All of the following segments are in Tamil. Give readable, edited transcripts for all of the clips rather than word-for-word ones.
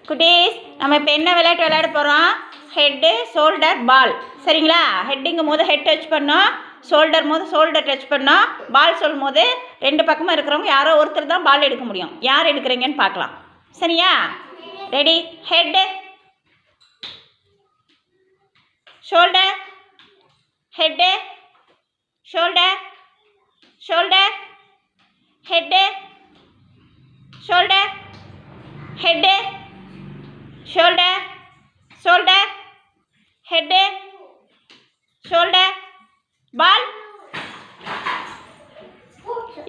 குட்டீஸ், நம்ம இப்போ என்ன விளையாட்டு விளையாட போகிறோம்? ஹெட்டு, ஷோல்டர், பால். சரிங்களா? ஹெட்டுங்கும் போது ஹெட் டச் பண்ணோம், ஷோல்டர் போது ஷோல்டர் டச் பண்ணோம். பால் சொல்லும் போது ரெண்டு பக்கமும் இருக்கிறவங்க யாரோ ஒருத்தர் தான் பால் எடுக்க முடியும். யார் எடுக்கிறீங்கன்னு பார்க்கலாம். சரியா? Ready? Head, shoulder, head, shoulder, shoulder, head, shoulder, head, shoulder, shoulder, head, shoulder, ball.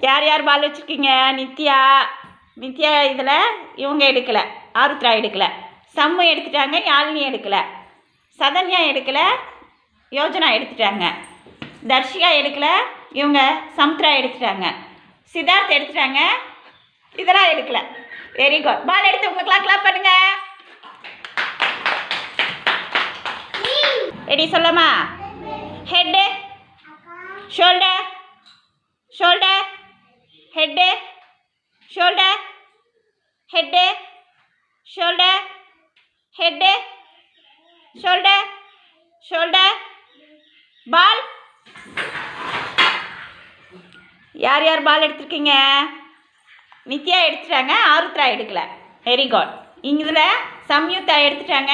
யார் யார் பால் வச்சுருக்கீங்க? நித்யா இதில் இவங்க எடுக்கலை, ஆருத்ரா எடுக்கலை, சம்மு எடுத்துட்டாங்க, யாழினி எடுக்கலை, சதன்யா எடுக்கலை, யோஜனா எடுத்துட்டாங்க, தர்ஷிகா எடுக்கலை, இவங்க சமுத்ரா எடுத்துட்டாங்க, சித்தார்த் எடுத்துட்டாங்க, இதெல்லாம் எடுக்கலை. Very good. பால் எடுத்து உங்களுக்குலாம் கிளாப் பண்ணுங்க. ரெடி? சொல்லமா? Head, shoulder, shoulder, head, shoulder, head, shoulder, head, shoulder, shoulder, ball. யார் யார் பால் எடுத்துருக்கீங்க? நித்யா எடுத்துட்டாங்க, ஆருத்ரா எடுக்கல. Very good. இதில் சம்யுக்தா எடுத்துட்டாங்க,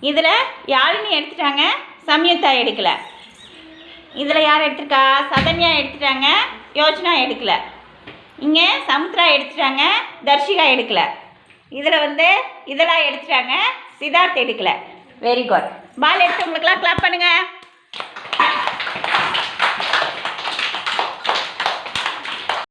இதில் யாழினி எடுத்துட்டாங்க, சம்யுக்தா எடுக்கலை. இதில் யார் எடுத்துருக்கா? சதன்யா எடுத்துட்டாங்க, யோஜனா எடுக்கலை. இங்கே சமுத்ரா எடுத்துட்டாங்க, தர்ஷிகா எடுக்கலை. இதில் இதெல்லாம் எடுத்துட்டாங்க, சித்தார்த் எடுக்கலை. Very good. பால் எடுத்து உங்களுக்குலாம் கிளாப் பண்ணுங்கள்.